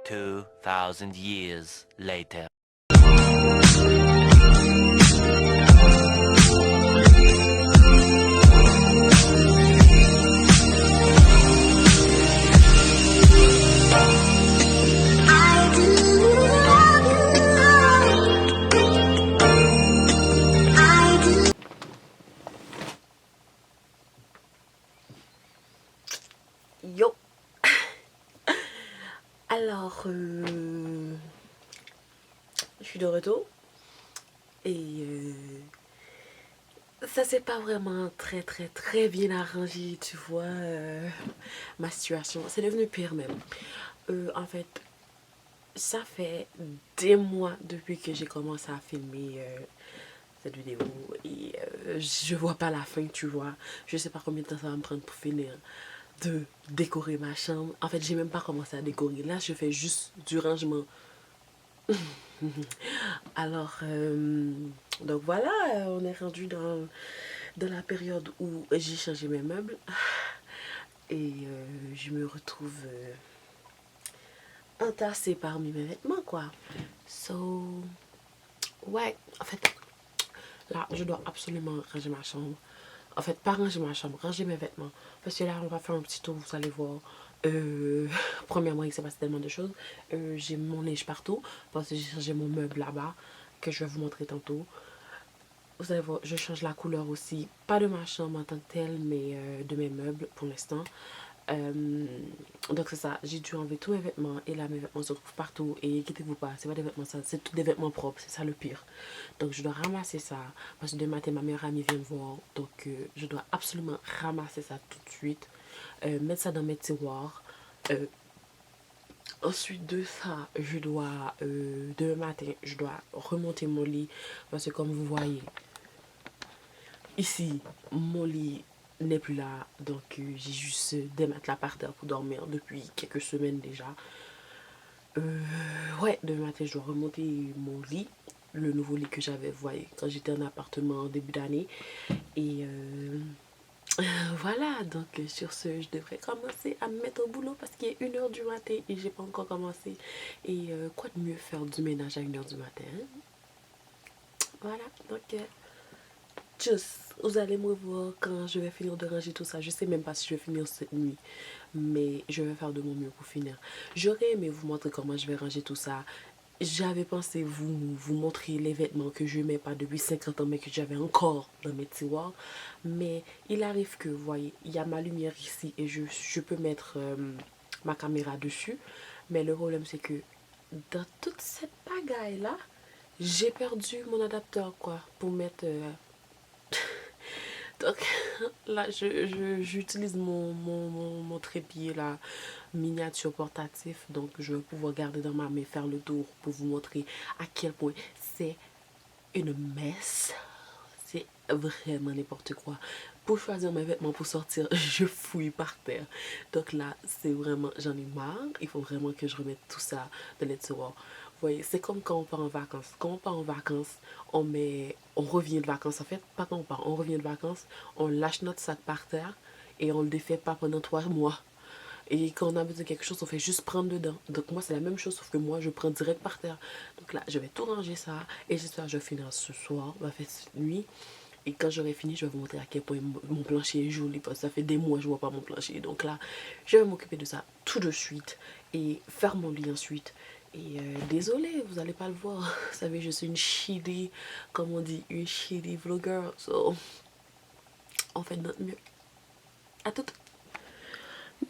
2,000 years later. Yo. Alors, je suis de retour et ça s'est pas vraiment très bien arrangé, tu vois, ma situation. C'est devenu pire même. En fait, ça fait des mois depuis que j'ai commencé à filmer cette vidéo et je vois pas la fin, tu vois. Je sais pas combien de temps ça va me prendre pour finir de décorer ma chambre. En fait, j'ai même pas commencé à décorer. Là, je fais juste du rangement. Alors, donc voilà, on est rendu dans la période où j'ai changé mes meubles et je me retrouve entassée parmi mes vêtements, quoi. So, ouais, en fait, là, je dois absolument ranger ma chambre. En fait, pas ranger ma chambre, ranger mes vêtements. Parce que là, on va faire un petit tour, vous allez voir. Premièrement, il s'est passé tellement de choses. J'ai mon linge partout parce que j'ai changé mon meuble là-bas que je vais vous montrer tantôt. Vous allez voir, je change la couleur aussi. Pas de ma chambre en tant que telle, mais de mes meubles pour l'instant. Donc c'est ça, j'ai dû enlever tous mes vêtements et là mes vêtements se trouvent partout et inquiétez-vous pas, c'est pas des vêtements sales, c'est tous des vêtements propres, c'est ça le pire. Donc je dois ramasser ça parce que demain matin ma meilleure amie vient me voir, donc je dois absolument ramasser ça tout de suite, mettre ça dans mes tiroirs. Ensuite de ça, je dois, demain matin, je dois remonter mon lit parce que comme vous voyez, ici, mon lit n'est plus là, donc j'ai juste des matelas par terre pour dormir depuis quelques semaines déjà. Ouais, demain matin, je dois remonter mon lit, le nouveau lit que j'avais, vous voyez, quand j'étais en appartement en début d'année. Et voilà, donc sur ce, je devrais commencer à me mettre au boulot parce qu'il est 1h du matin et j'ai pas encore commencé. Et quoi de mieux faire du ménage à 1h du matin, hein? Voilà, donc juste, vous allez me voir quand je vais finir de ranger tout ça. Je sais même pas si je vais finir cette nuit, mais je vais faire de mon mieux pour finir. J'aurais aimé vous montrer comment je vais ranger tout ça. J'avais pensé vous montrer les vêtements que je mets pas depuis 50 ans, mais que j'avais encore dans mes tiroirs. Mais il arrive que, vous voyez, il y a ma lumière ici et je peux mettre ma caméra dessus. Mais le problème, c'est que dans toute cette pagaille-là, j'ai perdu mon adapteur, quoi, pour mettre... Donc là, j'utilise mon trépied là, miniature portatif. Donc je vais pouvoir garder dans ma main, faire le tour pour vous montrer à quel point c'est une messe. C'est vraiment n'importe quoi. Pour choisir mes vêtements pour sortir, je fouille par terre. Donc là, c'est vraiment, j'en ai marre. Il faut vraiment que je remette tout ça dans les tiroirs. Vous voyez, c'est comme quand on part en vacances. Quand on part en vacances, on revient de vacances en fait. Pas quand on part, on revient de vacances, on lâche notre sac par terre et on le défait pas pendant 3 mois. Et quand on a besoin de quelque chose, on fait juste prendre dedans. Donc moi, c'est la même chose, sauf que moi, je prends direct par terre. Donc là, je vais tout ranger ça. Et j'espère que je vais finir ce soir, cette nuit. Et quand j'aurai fini, je vais vous montrer à quel point mon plancher est joli. Parce que ça fait des mois que je ne vois pas mon plancher. Donc là, je vais m'occuper de ça tout de suite. Et faire mon lit ensuite. Et désolé, vous n'allez pas le voir. Vous savez, je suis une shitty, comme on dit, une shitty vlogger. So, on fait de notre mieux. À tout.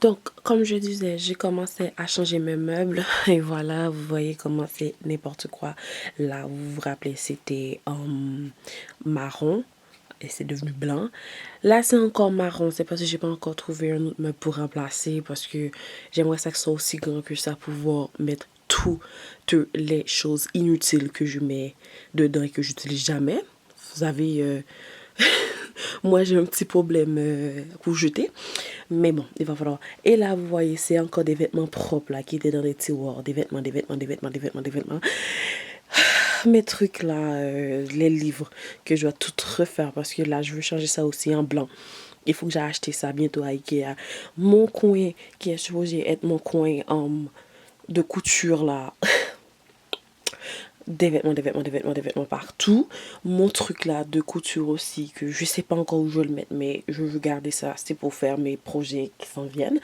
Donc, comme je disais, j'ai commencé à changer mes meubles. Et voilà, vous voyez comment c'est n'importe quoi. Là, vous vous rappelez, c'était marron. Et c'est devenu blanc. Là, c'est encore marron. C'est parce que j'ai pas encore trouvé un autre meuble pour remplacer. Parce que j'aimerais ça que ce soit aussi grand que ça pour pouvoir mettre toutes les choses inutiles que je mets dedans et que j'utilise jamais. Vous savez, moi j'ai un petit problème pour jeter. Mais bon, il va falloir. Et là, vous voyez, c'est encore des vêtements propres là qui étaient dans les tiroirs. Des vêtements. Mes trucs là, les livres que je dois tout refaire parce que là je veux changer ça aussi en blanc. Il faut que j'ai acheté ça bientôt à Ikea. Mon coin qui est supposé être mon coin de couture là. Des vêtements partout. Mon truc là de couture aussi, que je sais pas encore où je vais le mettre, mais je veux garder ça, c'est pour faire mes projets qui s'en viennent.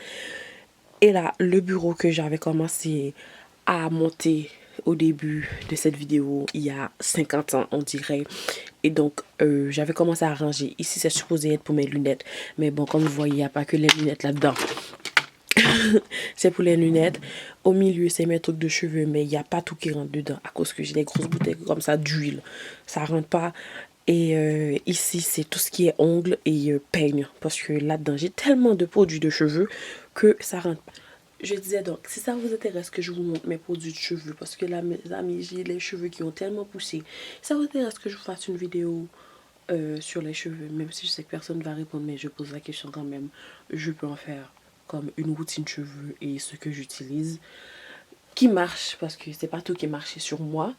Et là, le bureau que j'avais commencé à monter au début de cette vidéo, il y a 50 ans, on dirait. Et donc, j'avais commencé à ranger. Ici, c'est supposé être pour mes lunettes. Mais bon, comme vous voyez, il n'y a pas que les lunettes là-dedans. C'est pour les lunettes. Au milieu, c'est mes trucs de cheveux, mais il n'y a pas tout qui rentre dedans à cause que j'ai des grosses bouteilles comme ça d'huile. Ça rentre pas. Et ici, c'est tout ce qui est ongles et peigne. Parce que là-dedans, j'ai tellement de produits de cheveux que ça rentre pas. Je disais donc, si ça vous intéresse que je vous montre mes produits de cheveux, parce que là, mes amis, j'ai les cheveux qui ont tellement poussé. Si ça vous intéresse que je vous fasse une vidéo sur les cheveux, même si je sais que personne ne va répondre, mais je pose la question quand même, je peux en faire comme une routine cheveux et ce que j'utilise qui marche, parce que c'est pas tout qui marche sur moi.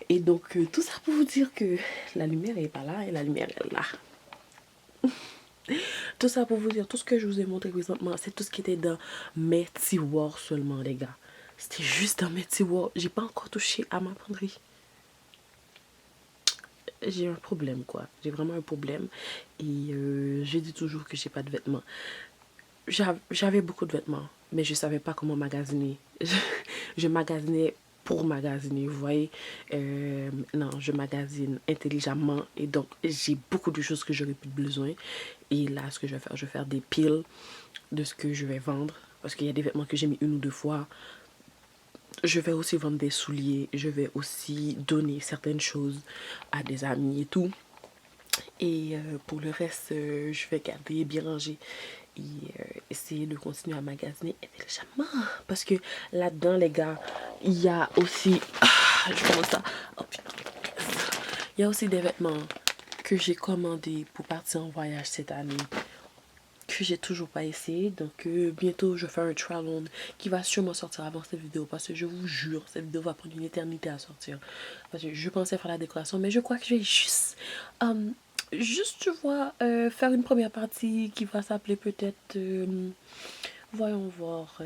Et donc, tout ça pour vous dire que la lumière est pas là et la lumière est là. Tout ça pour vous dire, tout ce que je vous ai montré présentement, c'est tout ce qui était dans mes tiroirs seulement, les gars. C'était juste dans mes tiroirs. J'ai pas encore touché à ma penderie. J'ai un problème, quoi. J'ai vraiment un problème. Et je dis toujours que j'ai pas de vêtements. J'avais beaucoup de vêtements, mais je savais pas comment magasiner. Je magasinais pour magasiner, vous voyez. Non, je magasine intelligemment et donc j'ai beaucoup de choses que j'aurais plus besoin. Et là, ce que je vais faire des piles de ce que je vais vendre, parce qu'il y a des vêtements que j'ai mis 1 ou 2 fois. Je vais aussi vendre des souliers, je vais aussi donner certaines choses à des amis et tout. Et pour le reste, je vais garder bien rangé et essayer de continuer à magasiner intelligemment. Parce que là-dedans, les gars, il y a aussi... Ah, je commence à... Oh, putain. Il y a aussi des vêtements que j'ai commandés pour partir en voyage cette année, que j'ai toujours pas essayé. Donc bientôt, je vais faire un try-on qui va sûrement sortir avant cette vidéo. Parce que je vous jure, cette vidéo va prendre une éternité à sortir. Parce que je pensais faire la décoration, mais je crois que je vais juste... juste, tu vois, faire une première partie qui va s'appeler peut-être, voyons voir,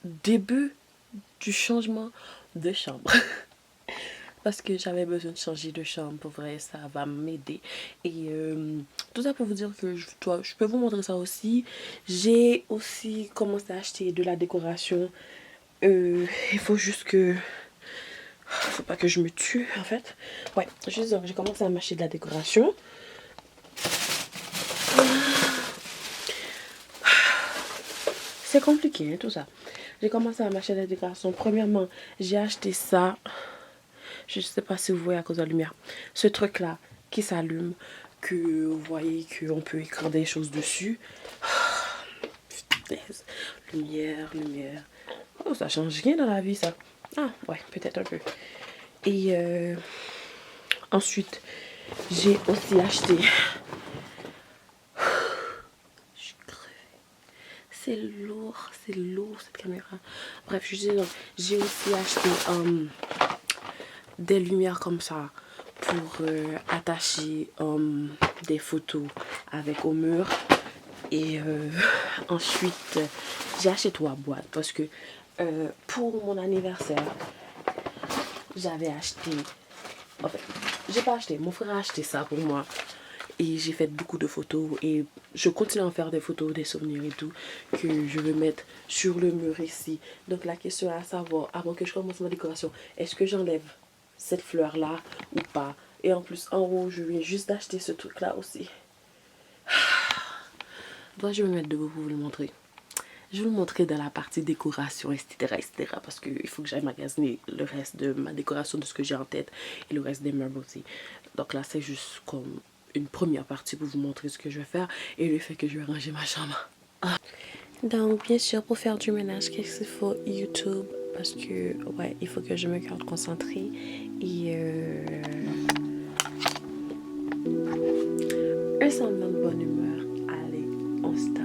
début du changement de chambre. Parce que j'avais besoin de changer de chambre, pour vrai, ça va m'aider. Et tout ça pour vous dire que je peux vous montrer ça aussi. J'ai aussi commencé à acheter de la décoration. Il faut juste que... Faut pas que je me tue en fait. Ouais, j'ai commencé à m'acheter de la décoration. C'est compliqué hein, tout ça. J'ai commencé à m'acheter de la décoration. Premièrement, j'ai acheté ça. Je sais pas si vous voyez à cause de la lumière. Ce truc là qui s'allume. Que vous voyez qu'on peut écrire des choses dessus. Lumière. Oh, ça change rien dans la vie ça. Ah ouais, peut-être un peu. Et ensuite, j'ai aussi acheté... Je suis crevée. C'est lourd cette caméra. Bref, j'ai aussi acheté des lumières comme ça pour attacher des photos avec au mur. Et ensuite, j'ai acheté 3 boîtes parce que pour mon anniversaire, j'avais acheté... En fait, j'ai pas acheté. Mon frère a acheté ça pour moi. Et j'ai fait beaucoup de photos. Et je continue à en faire des photos, des souvenirs et tout. Que je veux mettre sur le mur ici. Donc la question est à savoir, avant que je commence ma décoration, est-ce que j'enlève cette fleur-là ou pas? Et en plus, en haut, je viens juste d'acheter ce truc-là aussi. Donc je vais me mettre debout pour vous le montrer. Je vais vous le montrer dans la partie décoration, etc. Parce qu'il faut que j'aille magasiner le reste de ma décoration, de ce que j'ai en tête. Et le reste des meubles aussi. Donc là, c'est juste comme une première partie pour vous montrer ce que je vais faire. Et le fait que je vais ranger ma chambre. Donc, bien sûr, pour faire du ménage, qu'est-ce qu'il faut? YouTube. Parce que, ouais, il faut que je me garde concentrée. Et un semblant de bonne humeur. Allez, on start.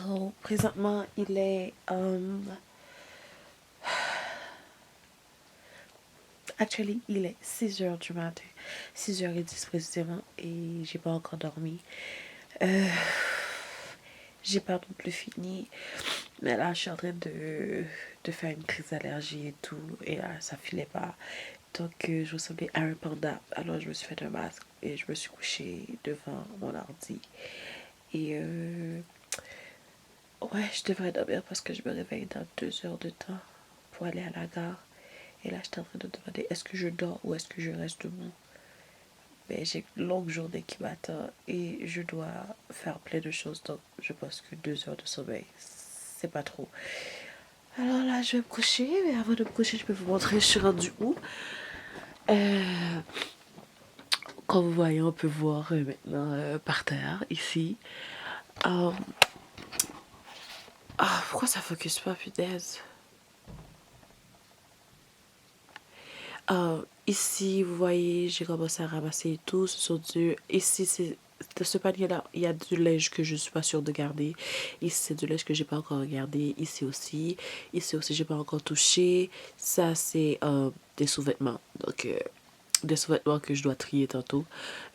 So, présentement, il est... actually, il est 6 heures du matin. 6h10 précisément. Et j'ai pas encore dormi. J'ai pas non plus fini. Mais là, je suis en train de faire une crise d'allergie et tout. Et là, ça filait pas. Donc, je ressemblais à un panda. Alors, je me suis fait un masque. Et je me suis couchée devant mon ordi. Et ouais, je devrais dormir parce que je me réveille dans 2 heures de temps pour aller à la gare. Et là, j'étais en train de demander est-ce que je dors ou est-ce que je reste debout. Mais j'ai une longue journée qui m'attend et je dois faire plein de choses. Donc, je pense que 2 heures de sommeil, c'est pas trop. Alors là, je vais me coucher. Mais avant de me coucher, je peux vous montrer, je suis rendue où. Comme vous voyez, on peut voir maintenant par terre, ici. Pourquoi ça focus pas, punaise? Ici, vous voyez, j'ai commencé à ramasser tout. Ici, c'est... Dans ce panier-là, il y a du linge que je suis pas sûre de garder. Ici, c'est du linge que j'ai pas encore regardé. Ici aussi. Ici aussi, j'ai pas encore touché. Ça, c'est des sous-vêtements. Donc, des sous-vêtements que je dois trier tantôt.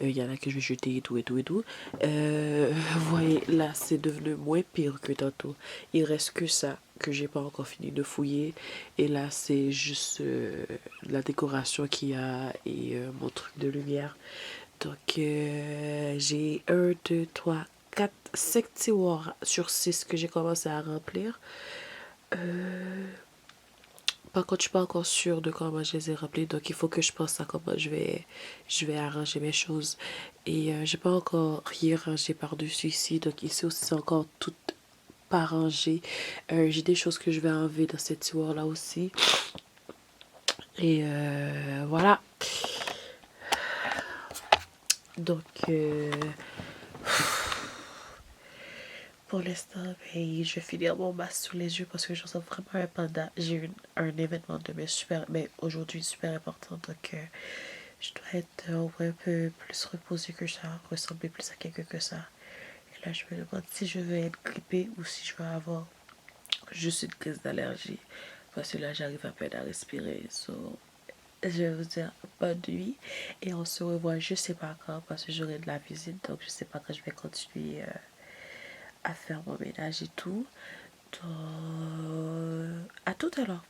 Il y en a que je vais jeter et tout et tout et tout. Vous voyez, là, c'est devenu moins pire que tantôt. Il reste que ça que j'ai pas encore fini de fouiller. Et là, c'est juste la décoration qu'il y a et mon truc de lumière. Donc, j'ai 5 tiroirs sur 6 que j'ai commencé à remplir. Par contre, je suis pas encore sûre de comment je les ai remplis, donc il faut que je pense à comment je vais arranger mes choses. Et j'ai pas encore rien rangé par-dessus ici, donc ici aussi c'est encore tout pas rangé. J'ai des choses que je vais enlever dans cette tiroir-là aussi. Et voilà. Donc, pour l'instant, ben, je vais finir mon masque sous les yeux parce que je ressens vraiment un panda. J'ai eu un événement demain aujourd'hui super important, donc je dois être un peu plus reposée que ça, ressembler plus à quelqu'un que ça. Et là, je me demande si je vais être grippée ou si je vais avoir juste une crise d'allergie. Parce que là, j'arrive à peine à respirer. So, je vais vous dire bonne nuit. Et on se revoit, je sais pas quand, parce que j'aurai de la visite. Donc, je sais pas quand je vais continuer à faire mon ménage et tout. Donc, à tout à l'heure.